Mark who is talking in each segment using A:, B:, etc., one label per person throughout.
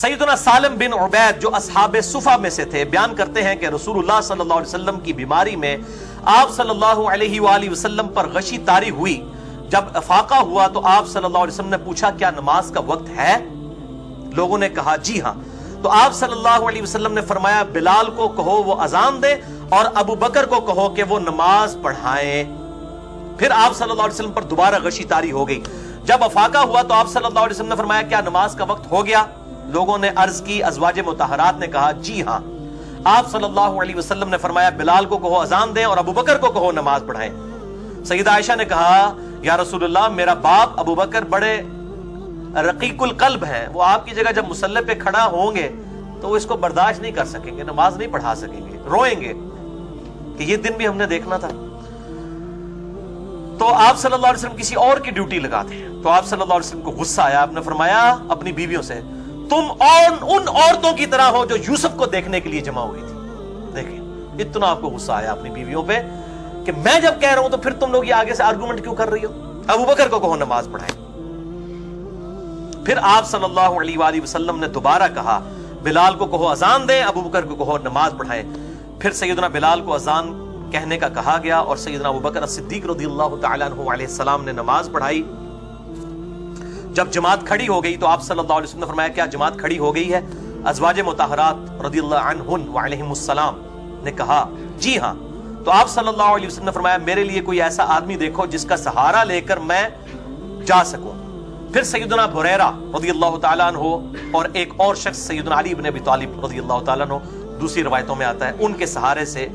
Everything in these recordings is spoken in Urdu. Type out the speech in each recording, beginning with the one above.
A: سیدنا سالم بن عبید جو اصحاب صفا میں سے تھے بیان کرتے ہیں کہ رسول اللہ صلی اللہ علیہ وسلم کی بیماری میں آپ صلی اللہ علیہ وآلہ وسلم پر غشی طاری ہوئی. جب افاقہ ہوا تو آپ صلی اللہ علیہ وسلم نے پوچھا کیا نماز کا وقت ہے؟ لوگوں نے کہا جی ہاں. تو آپ صلی اللہ علیہ وسلم نے فرمایا بلال کو کہو وہ اذان دے اور ابو بکر کو کہو کہ وہ نماز پڑھائیں. پھر آپ صلی اللہ علیہ وسلم پر دوبارہ غشی طاری ہو گئی. جب افاقہ ہوا تو آپ صلی اللہ علیہ وسلم نے فرمایا کیا نماز کا وقت ہو گیا؟ لوگوں نے عرض کی، ازواج مطہرات نے کہا جی ہاں. آپ صلی اللہ علیہ وسلم نے فرمایا بلال کو کہو اذان دیں اور ابو بکر کو کہو نماز پڑھائیں. سیدہ عائشہ نے کہا یا رسول اللہ میرا باپ ابو بکر بڑے رقیق القلب ہیں، وہ آپ کی جگہ جب مصلی پہ کھڑا ہوں گے تو وہ اس کو برداشت نہیں کر سکیں گے، نماز نہیں پڑھا سکیں گے، روئیں گے کہ یہ دن بھی ہم نے دیکھنا تھا. تو آپ صلی اللہ علیہ وسلم کسی اور کی ڈیوٹی لگاتے ہیں. تو آپ صلی اللہ علیہ وسلم کو غصہ آیا. آپ نے فرمایا اپنی بیویوں سے تم اور ان عورتوں کی طرح ہو جو یوسف کو دیکھنے کے لیے جمع ہوئی تھی. دیکھیں اتنا آپ کو غصہ آیا اپنی بیویوں پہ کہ میں جب کہہ رہا ہوں تو پھر تم لوگ یہ آگے سے آرگومنٹ کیوں کر رہی ہو؟ ابو بکر کو کہو نماز پڑھائیں. پھر آپ صلی اللہ علیہ وآلہ وسلم نے دوبارہ کہا بلال کو کہو اذان دیں، ابو بکر کو کہو نماز پڑھائیں. پھر سیدنا بلال کو اذان کہنے کا کہا گیا اور سیدنا ابو بکر صدیق رضی اللہ تعالیٰ عنہ علیہ السلام نے نماز پڑھائی. جب جماعت کھڑی ہو گئی تو آپ صلی اللہ علیہ وسلم نے فرمایا کیا جماعت کھڑی ہو گئی ہے؟ ازواج مطہرات رضی اللہ عنہن وعلیہم السلام نے کہا جی ہاں. تو آپ صلی اللہ علیہ وسلم نے فرمایا میرے لیے کوئی ایسا آدمی دیکھو جس کا سہارا لے کر میں جا سکوں. پھر سیدنا بریرہ رضی اللہ تعالیٰ عنہ اور ایک اور شخص سیدنا علی بن ابی طالب رضی اللہ تعالیٰ عنہ، دوسری روایتوں میں آتا ہے، ان کے سہارے سے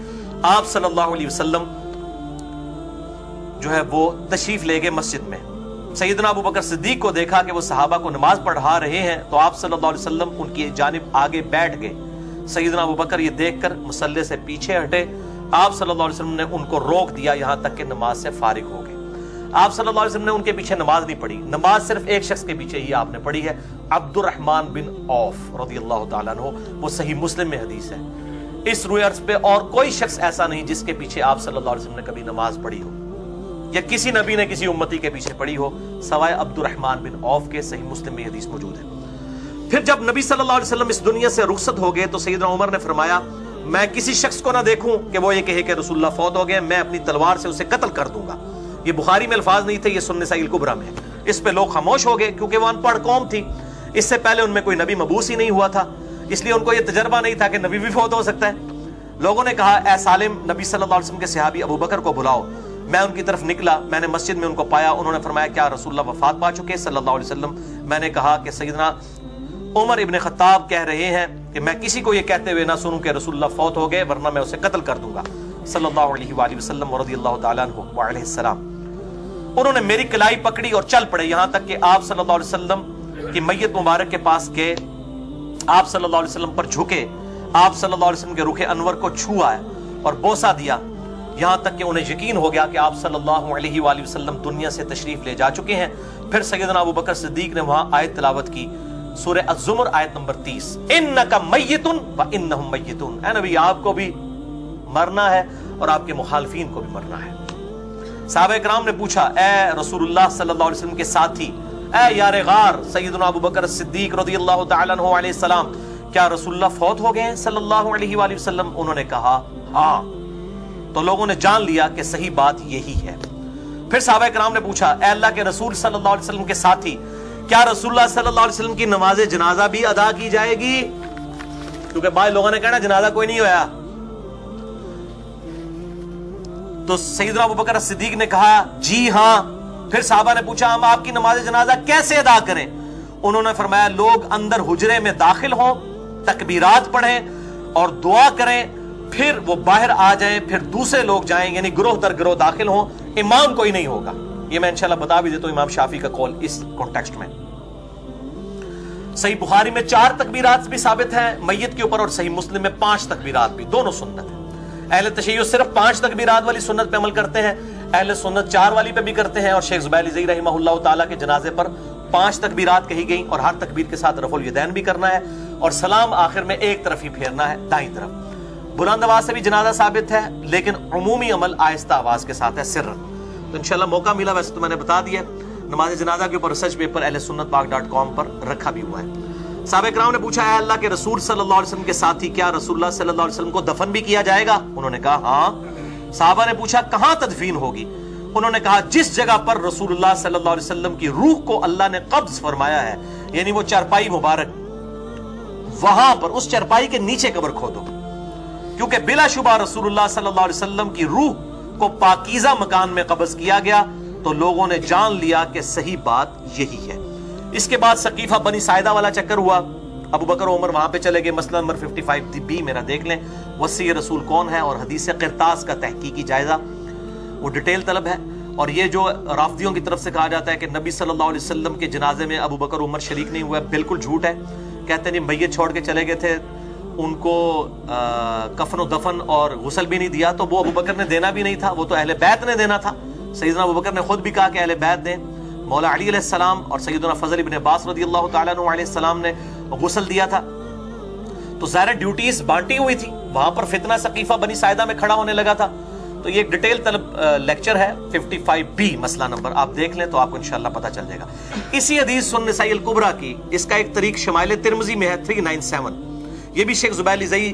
A: آپ صلی اللہ علیہ وسلم جو ہے وہ تشریف لے گئے مسجد میں. سیدنا ابو بکر صدیق کو دیکھا کہ وہ صحابہ کو نماز پڑھا رہے ہیں تو آپ صلی اللہ علیہ وسلم ان کی جانب آگے بیٹھ گئے. سیدنا ابو بکر یہ دیکھ کر مصلی سے پیچھے ہٹے. آپ صلی اللہ علیہ وسلم نے ان کو روک دیا یہاں تک کہ نماز سے فارغ ہو گئے. آپ صلی اللہ علیہ وسلم نے ان کے پیچھے نماز نہیں پڑھی، نماز صرف ایک شخص کے پیچھے ہی آپ نے پڑھی ہے، عبد الرحمن بن عوف رضی اللہ تعالیٰ عنہ. وہ صحیح مسلم میں حدیث ہے. اس روئے عرض پہ اور کوئی شخص ایسا نہیں جس کے پیچھے آپ صلی اللہ علیہ وسلم نے کبھی نماز پڑھی ہو یا کسی نبی نے کسی امتی کے پیچھے پڑھی ہو سوائے عبد الرحمن بن عوف کے. صحیح مسلم میں حدیث موجود ہے. پھر جب نبی صلی اللہ علیہ وسلم اس دنیا سے رخصت ہو گئے تو سیدنا عمر نے فرمایا میں کسی شخص کو نہ دیکھوں کہ وہ یہ کہے کہ رسول اللہ فوت ہو گئے، میں اپنی تلوار سے اسے قتل کر دوں گا. یہ بخاری میں الفاظ نہیں تھے، یہ سنن نسائی الکبریٰ میں ہے. اس پہ لوگ خاموش ہو گئے کیونکہ وہ ان پڑھ قوم تھی. اس سے پہلے ان میں کوئی نبی مبعوث ہی نہیں ہوا تھا، اس لیے ان کو یہ تجربہ نہیں تھا کہ نبی بھی فوت ہو سکتا ہے. لوگوں نے کہا اے سالم نبی صلی اللہ علیہ وسلم کے صحابی ابو بکر کو بلاؤ. میں ان کی طرف نکلا، میں نے مسجد میں ان کو پایا. انہوں نے فرمایا کیا رسول اللہ وفات پا چکے صلی اللہ علیہ وسلم؟ میں نے کہا کہ سیدنا عمر ابن خطاب کہہ رہے ہیں کہ میں کسی کو یہ کہتے ہوئے نہ سنوں کہ رسول اللہ فوت ہو گئے ورنہ میں اسے قتل کر دوں گا صلی اللہ علیہ وآلہ وسلم ورضی اللہ تعالیٰ عنہ وعلیہ السلام. انہوں نے میری کلائی پکڑی اور چل پڑے یہاں تک کہ آپ صلی اللہ علیہ وسلم کی میت مبارک کے پاس گئے. آپ صلی اللہ علیہ وسلم پر جھکے، آپ صلی اللہ علیہ وسلم کے رخ انور کو چھوا ہے اور بوسہ دیا، یہاں تک کہ انہیں یقین ہو گیا کہ آپ صلی اللہ علیہ وآلہ وسلم دنیا سے تشریف لے جا چکے ہیں. پھر سیدنا ابو بکر صدیق نے وہاں آیت تلاوت کی، سورہ الزمر آیت نمبر 30، انک میت وانہم میتون. اے نبی آپ کو بھی مرنا ہے اور آپ کے مخالفین کو بھی مرنا ہے. صحابہ کرام نے پوچھا اے رسول اللہ صلی اللہ علیہ وسلم کے ساتھی، اے یار غار سیدنا ابو بکر صدیق رضی اللہ تعالیٰ عنہ علیہ السلام، کیا رسول اللہ فوت ہو گئے ہیں صلی اللہ علیہ وآلہ وسلم؟ انہوں نے کہا ہاں. تو لوگوں نے جان لیا کہ صحیح بات یہی ہے. پھر صحابہ کرام نے پوچھا اے اللہ کے رسول صلی اللہ علیہ وسلم کے ساتھی، کیا رسول اللہ صلی اللہ علیہ وسلم کی نماز جنازہ بھی ادا کی جائے گی؟ کیونکہ بعض لوگوں نے کہنا جنازہ کوئی نہیں ہوا. تو سیدنا ابو بکر صدیق نے کہا جی ہاں. پھر صحابہ نے پوچھا ہم آپ کی نماز جنازہ کیسے ادا کریں؟ انہوں نے فرمایا لوگ اندر حجرے میں داخل ہوں، تکبیرات پڑھیں اور دعا کریں، پھر وہ باہر آ جائیں، پھر دوسرے لوگ جائیں، یعنی گروہ در گروہ داخل ہوں، امام کوئی نہیں ہوگا. یہ میں انشاءاللہ بتا بھی دیتا ہوں امام شافعی کا قول اس کانٹیکسٹ میں. صحیح بخاری میں 4 تکبیرات بھی ثابت ہیں میت کے اوپر اور صحیح مسلم میں 5 تکبیرات بھی، دونوں سنت ہیں. اہل تشیع صرف 5 تکبیرات والی سنت پہ عمل کرتے ہیں، اہل سنت 4 والی پہ بھی کرتے ہیں. اور شیخ زبیر علی رحمہ اللہ تعالیٰ کے جنازے پر 5 تکبیرات کہی گئیں اور ہر تکبیر کے ساتھ رفع الیدین بھی کرنا ہے اور سلام آخر میں ایک طرف ہی پھیرنا ہے، دائیں طرف. بلند آواز سے بھی جنازہ ثابت ہے لیکن عمومی عمل آہستہ آواز کے ساتھ ہے، سرن. تو انشاءاللہ موقع ملا، ویسے تو میں نے بتا دیا نماز جنازہ کے اوپر ریسرچ پیپر اہل سنت پاک .com پر رکھا بھی ہوا ہے. صحابہ کرام نے پوچھا اے اللہ کے رسول صلی اللہ علیہ وسلم کے ساتھی کیا رسول اللہ صلی اللہ علیہ وسلم کو دفن بھی کیا جائے گا؟ انہوں نے کہا ہاں۔ صحابہ نے پوچھا کہاں تدفین ہوگی؟ انہوں نے کہا جس جگہ پر رسول اللہ صلی اللہ علیہ وسلم کی روح کو اللہ نے قبض فرمایا ہے، یعنی وہ چارپائی مبارک، وہاں پر اس چارپائی کے نیچے قبر کھودو، کیونکہ بلا شبہ رسول اللہ صلی اللہ علیہ وسلم کی روح کو پاکیزہ مکان میں قبض کیا گیا۔ تو لوگوں نے جان لیا کہ صحیح بات یہی ہے۔ اس کے بعد سقیفہ بنی ساعدہ والا چکر ہوا، ابو بکر و عمر وہاں پہ چلے گئے۔ مسئلہ نمبر 55B میرا دیکھ لیں، وصی رسول کون ہے اور حدیث قرطاس کا تحقیقی جائزہ، وہ ڈیٹیل طلب ہے۔ اور یہ جو رافضیوں کی طرف سے کہا جاتا ہے کہ نبی صلی اللہ علیہ وسلم کے جنازے میں ابو بکر و عمر شریک نہیں ہوا ہے، بالکل جھوٹ ہے۔ کہتے ہیں میت چھوڑ کے چلے گئے تھے، ان کو کفن و دفن اور غسل بھی نہیں دیا، تو وہ ابو بکر نے دینا بھی نہیں تھا، وہ تو اہل بیت نے دینا تھا۔ سیدنا ابو بکر نے خود بھی کہا کہ اہل بیت دیں۔ مولا علی علیہ السلام اور سیدنا فضل ابن عباس رضی اللہ تعالیٰ عنہ علیہ السلام نے غسل دیا تھا۔ تو ظاہر ڈیوٹیز بانٹی ہوئی تھی، وہاں پر فتنہ سقیفہ بنی ساعدہ میں کھڑا ہونے لگا تھا۔ تو یہ ایک ڈیٹیل طلب لیکچر ہے 55B مسئلہ نمبر، آپ دیکھ لیں تو آپ کو انشاءاللہ پتہ چل جائے گا۔ اسی حدیث سنن نسائی الکبریٰ کی اس کا ایک طریق شمائل ترمذی میں ہے 397، یہ بھی شیخ زبیر زئی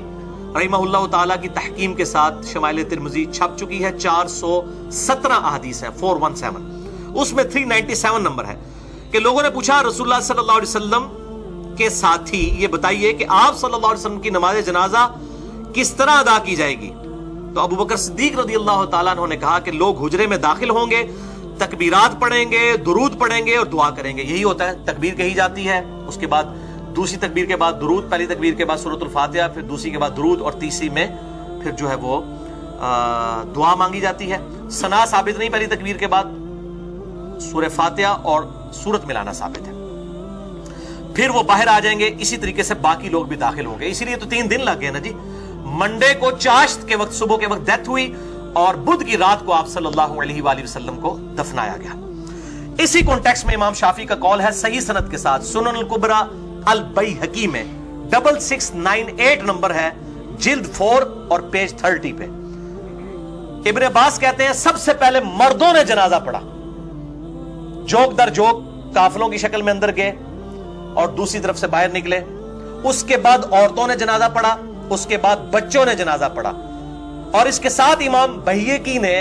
A: رحمہ اللہ تعالیٰ کی تحکیم کے ساتھ شمائل ترمذی چھپ چکی ہے، 417 احادیث ہے 417، اس میں 397 نمبر ہے کہ لوگوں نے پوچھا رسول اللہ صلی اللہ علیہ وسلم کے ساتھی یہ بتائیے کہ آپ صلی اللہ علیہ وسلم کی نماز جنازہ کس طرح ادا کی جائے گی؟ تو ابو بکر صدیق رضی اللہ تعالیٰ عنہ نے کہا کہ لوگ حجرے میں داخل ہوں گے، تکبیرات پڑھیں گے، درود پڑھیں گے اور دعا کریں گے۔ یہی ہوتا ہے، تکبیر کہی جاتی ہے، اس کے بعد دوسری تکبیر کے بعد درود، پہلی تکبیر کے بعد سورۃ الفاتحہ، پھر دوسری کے بعد درود، اور تیسری میں پھر جو ہے وہ دعا مانگی جاتی ہے۔ ثنا ثابت نہیں، پہلی تکبیر کے بعد سورہ فاتحہ اور سورت ملانا ثابت ہے۔ پھر وہ باہر آ جائیں گے، اسی طریقے سے باقی لوگ بھی داخل ہوں گے۔ اسی لیے تو 3 دن لگ گئے نا جی۔ منڈے کو چاشت کے وقت صبح کے وقت ڈیتھ ہوئی اور بدھ کی رات کو آپ صلی اللہ علیہ وآلہ وسلم کو دفنایا گیا۔ اسی کانٹیکسٹ میں امام شافعی کا قول ہے صحیح سند کے ساتھ، سنن الکبریٰ البیہقی میں 6698 نمبر ہے، جلد 4 اور پیج 30 پہ۔ ابن عباس کہتے ہیں سب سے پہلے مردوں نے جنازہ پڑھا، جوک در جوک قافلوں کی شکل میں اندر گئے اور دوسری طرف سے باہر نکلے۔ اس کے بعد عورتوں نے جنازہ پڑھا، اس کے بعد بچوں نے جنازہ پڑھا۔ اور اس کے ساتھ امام بیہقی نے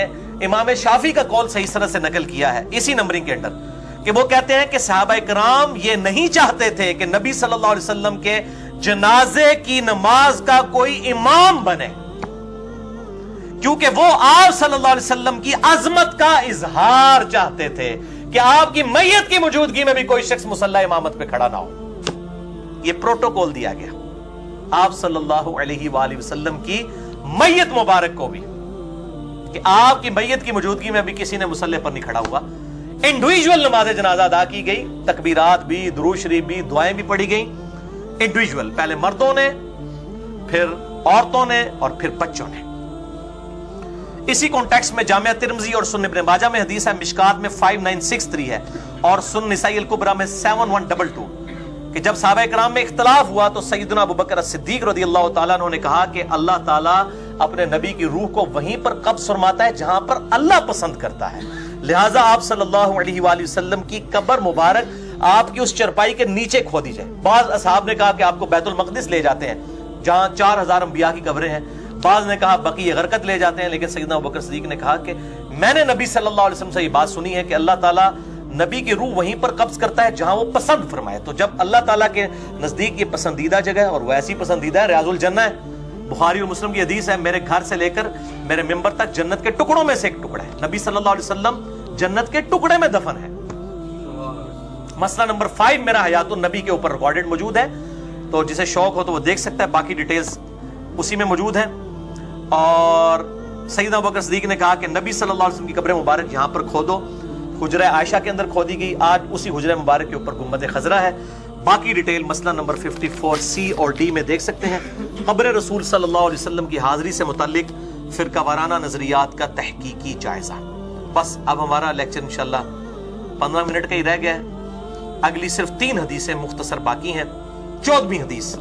A: امام شافعی کا قول صحیح سند سے نقل کیا ہے اسی نمبرنگ کے اندر، کہ وہ کہتے ہیں کہ صحابہ کرام یہ نہیں چاہتے تھے کہ نبی صلی اللہ علیہ وسلم کے جنازے کی نماز کا کوئی امام بنے، کیونکہ وہ آپ صلی اللہ علیہ وسلم کی عظمت کا اظہار چاہتے تھے کہ آپ کی میت کی موجودگی میں بھی کوئی شخص مصلی امامت پہ کھڑا نہ ہو۔ یہ پروٹوکول دیا گیا آپ صلی اللہ علیہ وآلہ وسلم کی میت مبارک کو بھی، کہ آپ کی میت کی موجودگی میں بھی کسی نے مصلی پر نہیں کھڑا ہوا۔ انڈیویجول نماز جنازہ ادا کی گئی، تکبیرات بھی، درود شریف بھی، دعائیں بھی پڑھی گئیں انڈیویجول، پہلے مردوں نے، پھر عورتوں نے اور پھر بچوں نے۔ اسی کانٹیکسٹ میں جامعہ ترمذی اور سنن ابن ماجہ میں حدیث ہے، مشکات میں 5963 ہے اور سنن نسائی الکبریٰ میں 7122، کہ جب صحابہ کرام میں اختلاف ہوا تو سیدنا ابو بکر صدیق رضی اللہ تعالیٰ عنہ نے کہا کہ اللہ تعالیٰ اپنے نبی کی روح کو وہیں پر قبض فرماتا ہے جہاں پر اللہ پسند کرتا ہے، لہٰذا آپ صلی اللہ علیہ وآلہ وسلم کی قبر مبارک آپ کی اس چرپائی کے نیچے کھو دی جائے۔ بعض اصحاب نے کہا کہ آپ کو بیت المقدس لے جاتے ہیں جہاں 4000 انبیاء کی قبریں ہیں، بعض نے کہا بقیع غرقد لے جاتے ہیں، لیکن سیدنا ابو بکر صدیق نے کہا کہ میں نے نبی صلی اللہ علیہ وسلم سے یہ بات سنی ہے کہ اللہ تعالیٰ نبی کی روح وہیں پر قبض کرتا ہے جہاں وہ پسند فرمائے۔ تو جب اللہ تعالیٰ کے نزدیک یہ پسندیدہ جگہ ہے اور وہ ایسی پسندیدہ ہے، ریاض الجنہ ہے، بخاری اور مسلم کی حدیث ہے، میرے گھر سے لے کر میرے ممبر تک جنت کے ٹکڑوں میں سے ایک ٹکڑا ہے، نبی صلی اللہ علیہ وسلم جنت کے ٹکڑے میں دفن ہے۔ مسئلہ نمبر 5 میرا حیات النبی کے اوپر ریکارڈڈ موجود ہے، تو جسے شوق ہو تو وہ دیکھ سکتا ہے، باقی ڈیٹیلز اسی میں موجود ہیں۔ اور سیدنا ابو بکر صدیق نے کہا کہ نبی صلی اللہ علیہ وسلم کی قبر مبارک یہاں پر کھودو، حجرہ عائشہ کے اندر کھودی گئی، آج اسی حجرہ مبارک کے اوپر گنبد خضرا ہے۔ باقی ڈیٹیل مسئلہ نمبر 54C اور D میں دیکھ سکتے ہیں۔ قبر رسول صلی اللہ علیہ وسلم کی حاضری سے متعلق فرقہ وارانہ نظریات کا تحقیقی جائزہ۔ بس اب ہمارا لیکچر انشاءاللہ 15 منٹ کا ہی رہ گیا ہے، اگلی صرف 3 حدیثیں مختصر باقی ہیں۔ 14ویں حدیث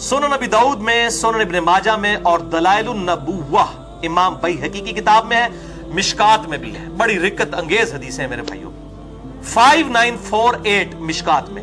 A: سنن ابی داؤد میں، سنن ابن ماجہ میں اور دلائل النبوہ امام بیہقی کی کتاب میں ہے، مشکات میں بھی ہے، بڑی رکت انگیز حدیث ہے میرے بھائیوں۔ 5948 مشکات میں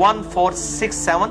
A: 1467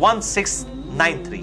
A: 1693।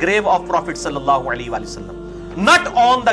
A: grave of Prophet sallallahu alaihi wasallam, not on the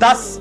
A: 10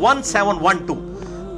A: 1712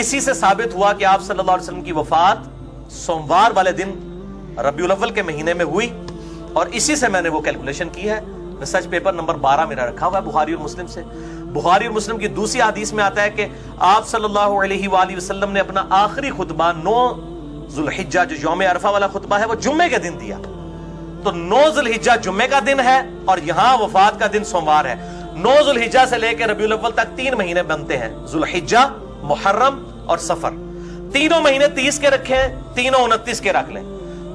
A: اسی سے ثابت ہوا کہ آپ صلی اللہ علیہ وسلم کی وفات سوموار والے دن ربیع الاول کے مہینے میں ہوئی، اور اسی سے میں نے وہ کیلکولیشن کی ہے۔ ریسرچ پیپر نمبر 12 میرا رکھا ہوا ہے بخاری اور مسلم سے۔ بخاری اور مسلم کی دوسری حدیث میں آتا ہے کہ آپ صلی اللہ علیہ وآلہ وسلم نے اپنا آخری خطبہ 9 ذوالحجہ جو یوم عرفہ والا خطبہ ہے وہ جمعے کے دن دیا، تو 9 ذوالحجہ جمعے کا دن ہے اور یہاں وفات کا دن سوموار ہے۔ 9 ذوالحجہ سے لے کے ربیع الاول تک 3 مہینے بنتے ہیں، ذوالحجہ، محرم اور سفر۔ تینوں مہینے 30 کے رکھے ہیں، تینوں 29 کے رکھ لیں،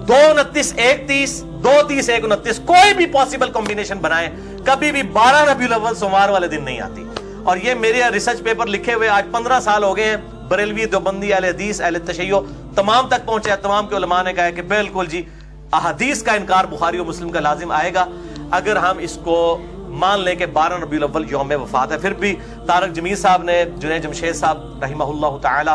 A: 2 29 1 30 2 30 1 29، کوئی بھی پاسبل کمبینیشن بنائیں، کبھی بھی 12 ربیع الاول سوموار والے دن نہیں آتی۔ اور یہ میرے ریسرچ پیپر لکھے ہوئے آج 15 سال ہو گئے ہیں، بریلوی، دیوبندی، اہل حدیث، اہل تشیع تمام تک پہنچے ہیں۔ تمام کے علماء نے کہا ہے کہ بالکل جی احادیث کا انکار بخاری و مسلم کا لازم آئے گا اگر ہم اس کو مان لیں کہ 12 ربیع الاول یوم وفات ہے۔ پھر بھی طارق جمیل صاحب نے، جنید جمشید صاحب رحمہ اللہ تعالی،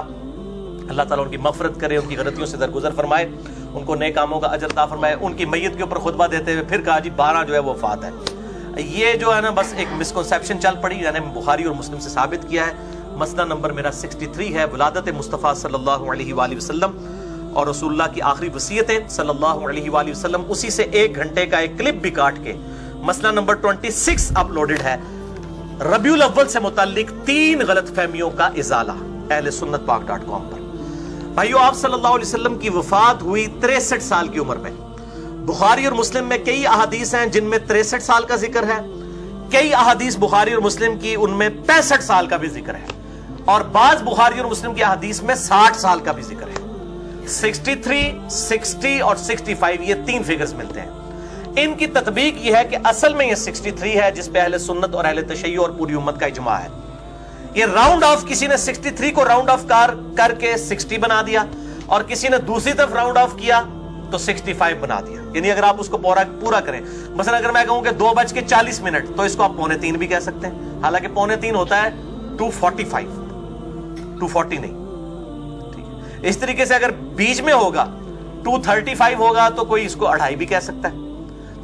A: اللہ تعالیٰ ان کی مغفرت کرے، ان کی غلطیوں سے درگزر فرمائے، ان کو نیک کاموں کا اجر عطا فرمائے، ان کی میت کے اوپر خطبہ دیتے ہوئے پھر کہا جی 12 جو ہے وہ وفات ہے۔ یہ جو ہے نا بس ایک مسکنسیپشن چل پڑی، یعنی بخاری اور مسلم سے ثابت کیا ہے۔ مسئلہ نمبر میرا 63 ہے، ولادت مصطفیٰ صلی اللہ علیہ وآلہ وسلم اور رسول اللہ کی آخری وصیتیں صلی اللہ علیہ وآلہ وسلم، اسی سے 1 گھنٹے کا ایک کلپ بھی کاٹ کے مسئلہ نمبر 26 اپلوڈڈ ہے۔ ربیع الاول سے متعلق 3 غلط فہمیوں کا ازالہ اہل سنت پاک.com پر۔ بھائیو، آپ صلی اللہ علیہ وسلم کی وفات ہوئی 63 سال کی عمر میں۔ بخاری اور مسلم میں کئی احادیث ہیں جن میں 63 سال کا ذکر ہے، کئی احادیث بخاری اور مسلم کی ان میں 65 سال کا بھی ذکر ہے، اور بعض بخاری اور مسلم کی احادیث میں 60 سال کا بھی ذکر ہے۔ 63 60 اور 65 یہ 3 فگرز ملتے ہیں۔ ان کی تطبیق یہ ہے کہ اصل میں یہ 63 ہے جس پہ اہل سنت اور اہل تشیع اور پوری امت کا اجماع ہے۔ یہ راؤنڈ آف، کسی نے 63 کو راؤنڈ آف کر کے 60 بنا دیا، اور کسی نے دوسری طرف راؤنڈ آف کیا تو 65 بنا دیا۔ یعنی اگر آپ اس کو پورا کریں، مثلا اگر میں کہوں کہ 2:40 تو اس کو آپ 2:45 بھی کہہ سکتے ہیں، حالانکہ 2:45 ہوتا ہے 2:45، 2:40 نہیں۔ اس طریقے سے اگر بیچ میں ہوگا 2:35 ہوگا تو کوئی اس کو 2:30 بھی کہہ سکتا ہے۔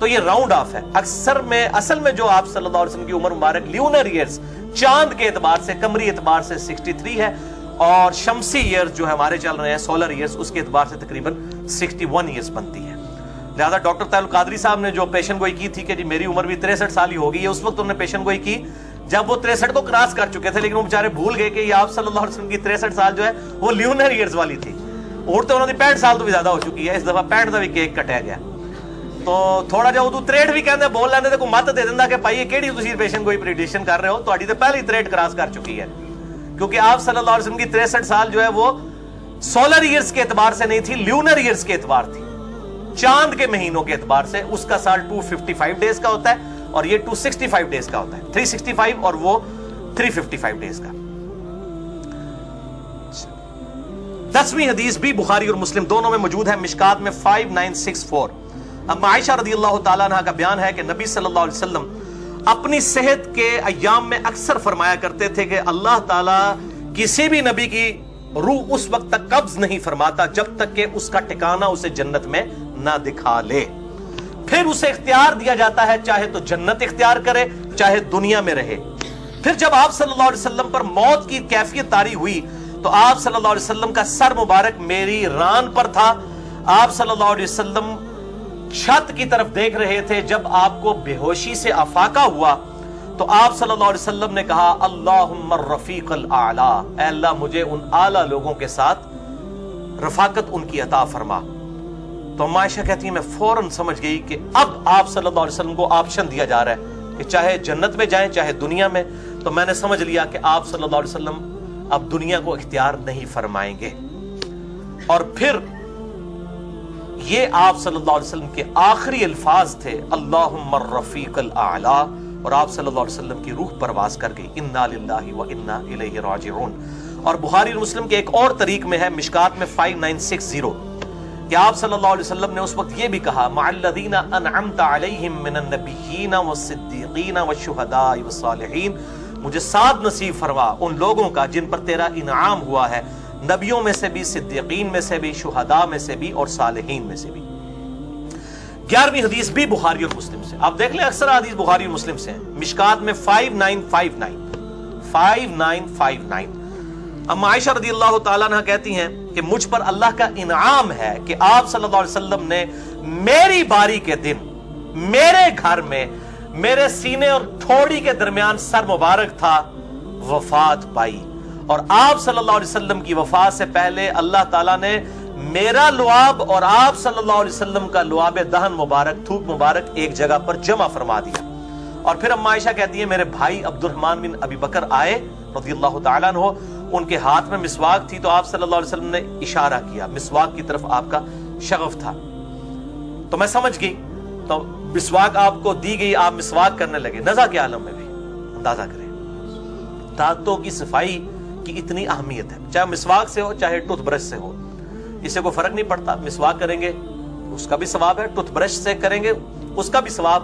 A: تو یہ راؤنڈ آف ہے۔ اصل میں جو آپ صلی اللہ علیہ وسلم کی عمر مبارک لیونر ایئرز، چاند کے اعتبار سے، قمری اعتبار سے 63 ہے، اور شمسی ایئرز جو ہمارے چل رہے ہیں سولر ایئرز، اس کے اعتبار سے تقریباً 61 ایئرز بنتی ہے۔ لہذا ڈاکٹر طاہر القادری صاحب نے جو پیشن گوئی کی تھی کہ جی میری عمر بھی 63 سال ہی ہوگی، اس وقت انہوں نے پیشن گوئی کی جب وہ 63 کو کراس کر چکے تھے، لیکن وہ بیچارے بھول گئے کہ یہ آپ صلی اللہ علیہ وسلم کی 63 سال جو ہے وہ لیونر ایئرز والی تھی۔ اڑتے انہوں نے 65 سال تو بھی زیادہ ہو چکی ہے، اس دفعہ 65 کا بھی کیک کٹیا گیا۔ تو تھوڑا جا اردو 63 بھی کہندے بول لیندے تے کوئی مت دے دیندا کہ بھائی یہ کیڑی تسی پیشن گوئی پریڈکشن کر رہے ہو، تہاڈی تے پہلے ہی 63 کراس کر چکی ہے، کیونکہ آپ صلی اللہ علیہ وسلم کی 63 سال جو ہے وہ سولر ایئرز کے اعتبار سے نہیں تھی، لیونر ایئرز کے اعتبار تھی، چاند کے مہینوں کے اعتبار سے۔ اس کا سال 255 ڈیز کا ہوتا ہے اور یہ 265 ڈیز کا ہوتا ہے، 365 اور وہ 355 ڈیز کا۔ 10ویں حدیث بھی بخاری اور مسلم دونوں میں موجود ہے، مشکات میں 5964۔ اب عائشہ رضی اللہ تعالیٰ عنہ کا بیان ہے کہ نبی صلی اللہ علیہ وسلم اپنی صحت کے ایام میں اکثر فرمایا کرتے تھے کہ اللہ تعالیٰ کسی بھی نبی کی روح اس وقت تک قبض نہیں فرماتا جب تک کہ اس کا ٹھکانہ اسے جنت میں نہ دکھا لے، پھر اسے اختیار دیا جاتا ہے چاہے تو جنت اختیار کرے چاہے دنیا میں رہے۔ پھر جب آپ صلی اللہ علیہ وسلم پر موت کی کیفیت طاری ہوئی تو آپ صلی اللہ علیہ وسلم کا سر مبارک میری ران پر تھا، آپ صلی اللہ علیہ وسلم چھت کی طرف دیکھ رہے تھے۔ جب آپ کو بے ہوشی سے افاقہ ہوا تو آپ صلی اللہ علیہ وسلم نے کہا اللہم الرفیق الاعلی، اے اللہ مجھے ان اعلیٰ لوگوں کے ساتھ رفاقت ان کی عطا فرما۔ تو عائشہ کہتی ہیں میں فوراً سمجھ گئی کہ اب آپ صلی اللہ علیہ وسلم کو آپشن دیا جا رہا ہے کہ چاہے جنت میں جائیں چاہے دنیا میں۔ تو میں نے سمجھ لیا کہ آپ صلی اللہ علیہ وسلم اب دنیا کو اختیار نہیں فرمائیں گے، اور پھر یہ آپ صلی اللہ علیہ وسلم کے آخری الفاظ تھے اللہم الرفیق الاعلی، اور آپ صلی اللہ علیہ وسلم کی روح پرواز کر گئی، انا للہ و انا الیہ راجعون۔ اور بخاری اور مسلم کے ایک اور طریق میں ہے، مشکات میں 5960، کہ آپ صلی اللہ علیہ وسلم نے اس وقت یہ بھی کہا مع الذین انعمت علیہم من النبیین والصدیقین والشہداء والصالحین، مجھے ساتھ نصیب فرما ان لوگوں کا جن پر تیرا انعام ہوا ہے، نبیوں میں سے بھی، صدیقین میں سے بھی، شہداء میں سے بھی اور صالحین میں سے بھی۔ 11ویں حدیث بھی بخاری اور مسلم سے، آپ دیکھ لیں اکثر حدیث بخاری اور مسلم سے ہیں، مشکات میں 5959۔ اما عائشہ رضی اللہ تعالیٰ عنہ کہتی ہیں کہ مجھ پر اللہ کا انعام ہے کہ آپ صلی اللہ علیہ وسلم نے میری باری کے دن میرے گھر میں میرے سینے اور ٹھوڑی کے درمیان سر مبارک تھا، وفات پائی، اور آپ صلی اللہ علیہ وسلم کی وفات سے پہلے اللہ تعالیٰ نے میرا لعاب اور آپ صلی اللہ علیہ وسلم کا لعاب دہن مبارک، تھوک مبارک ایک جگہ پر جمع فرما دیا۔ اور پھر اما عائشہ کہتی ہیں میرے بھائی عبد الرحمن بن ابی بکر آئے رضی اللہ تعالیٰ عنہ، ان کے ہاتھ میں مسواک تھی تو آپ صلی اللہ علیہ وسلم نے اشارہ کیا، مسواک کی طرف آپ کا شغف تھا، تو میں سمجھ گئی، تو مسواک آپ کو دی گئی، آپ مسواک کرنے لگے۔ نزا کے عالم میں بھی اندازہ کریں دانتوں کی صفائی کی اتنی اہمیت ہے، چاہے مسواک سے ہو چاہے ٹوتھ برش سے ہو، اسے کوئی فرق نہیں پڑتا، مسواک کریں گے اس کا بھی ثواب ہے، ٹوتھ برش سے کریں گے اس کا بھی ثواب،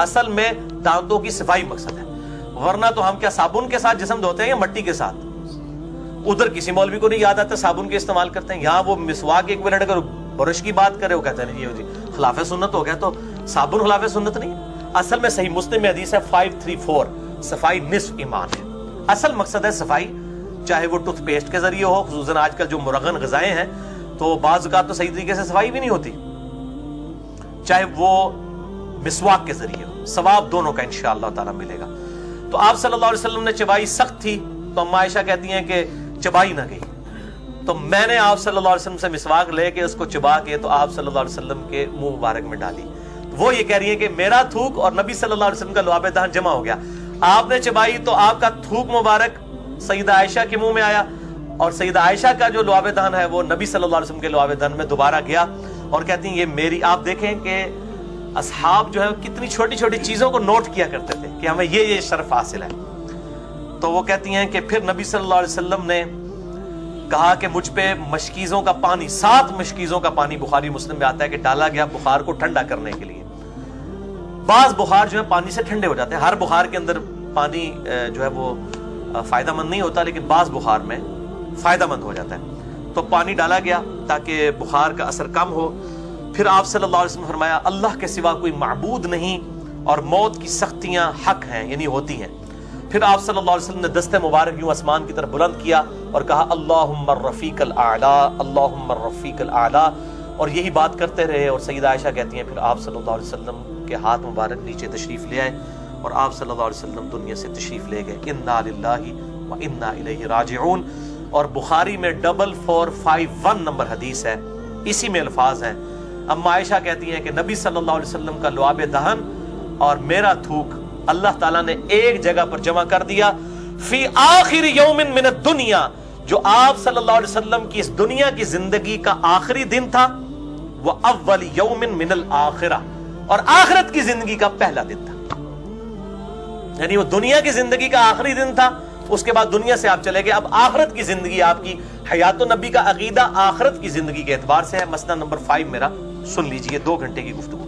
A: اصل میں دانتوں کی صفائی مقصد ہے، ورنہ تو ہم کیا صابن کے ساتھ جسم دھوتے ہیں یا مٹی کے ساتھ؟ ادھر کسی مولوی کو نہیں یاد آتا صابن کے استعمال کرتے ہیں، یہاں وہ مسواک ایک منٹ اگر برش کی بات کرے وہ کہتے ہیں یہ جی خلاف سنت ہو گیا، تو صابن خلاف سنت نہیں، اصل میں صحیح مسلم میں حدیث ہے 534 صفائی نصف ایمان ہے، اصل مقصد ہے صفائی، چاہے وہ ٹوتھ پیسٹ کے ذریعے ہو، خصوصاً آج کل جو مرغن غذائیں ہیں تو بعض اوقات تو صحیح طریقے سے صفائی بھی نہیں ہوتی، چاہے وہ مسواک کے ذریعے ہو، ثواب دونوں کا انشاءاللہ تعالی ملے گا۔ تو آپ صلی اللہ علیہ وسلم نے چبائی سخت تھی، تو اما عائشہ کہتی ہیں کہ چبائی نہ گئی، تو میں نے آپ صلی اللہ علیہ وسلم سے مسواک لے کے اس کو چبا کے تو آپ صلی اللہ علیہ وسلم کے منہ مبارک میں ڈالی، وہ یہ کہہ رہی ہیں کہ میرا تھوک اور نبی صلی اللہ علیہ وسلم کا لعاب دہن جمع ہو گیا، آپ نے چبائی تو آپ کا تھوک مبارک سیدہ عائشہ کے منہ میں آیا، اور سیدہ عائشہ کا جو لعاب دہن ہے وہ نبی صلی اللہ علیہ وسلم کے لعاب دہن میں دوبارہ گیا، اور کہتی ہیں یہ میری، آپ دیکھیں کہ اصحاب جو ہے کتنی چھوٹی چھوٹی چیزوں کو نوٹ کیا کرتے تھے کہ ہمیں یہ شرف حاصل ہے۔ تو وہ کہتی ہیں کہ پھر نبی صلی اللہ علیہ وسلم نے کہا کہ مجھ پہ مشکیزوں کا پانی، 7 مشکیزوں کا پانی بخاری مسلم میں آتا ہے کہ ڈالا گیا بخار کو ٹھنڈا کرنے کے لیے۔ بعض بخار جو ہے پانی سے ٹھنڈے ہو جاتے ہیں، ہر بخار کے اندر پانی جو ہے وہ فائدہ مند نہیں ہوتا، لیکن بعض بخار میں فائدہ مند ہو جاتا ہے، تو پانی ڈالا گیا تاکہ بخار کا اثر کم ہو۔ پھر آپ صلی اللہ علیہ وسلم نے فرمایا اللہ کے سوا کوئی معبود نہیں اور موت کی سختیاں حق ہیں، یعنی ہوتی ہیں۔ پھر آپ صلی اللہ علیہ وسلم نے دست مبارک یوں آسمان کی طرف بلند کیا اور کہا اللہم الرفیق الاعلی، اللہم الرفیق الاعلی، اور یہی بات کرتے رہے۔ اور سیدہ عائشہ کہتی ہیں پھر آپ صلی اللہ علیہ وسلم کے ہاتھ مبارک نیچے تشریف لے آئے اور آپ صلی اللہ علیہ وسلم دنیا سے تشریف لے گئے۔ انا للہ و انا الیہ راجعون، اور بخاری میں 4451 نمبر حدیث ہے، اسی میں الفاظ ہیں۔ اما عائشہ کہتی ہیں کہ نبی صلی اللہ علیہ وسلم کا لعاب دہن اور میرا تھوک اللہ تعالیٰ نے ایک جگہ پر جمع کر دیا، فی آخر یوم من الدنیا، جو آپ صلی اللہ علیہ وسلم کی اس دنیا کی زندگی کا آخری دن تھا، وہ اول یوم من الآخرہ، اور آخرت کی زندگی کا پہلا دن تھا، یعنی وہ دنیا کی زندگی کا آخری دن تھا، اس کے بعد دنیا سے آپ چلے گئے، اب آخرت کی زندگی آپ کی، حیات النبی کا عقیدہ آخرت کی زندگی کے اعتبار سے ہے۔ مسئلہ نمبر 5 میرا سن لیجئے، 2 گھنٹے کی گفتگو۔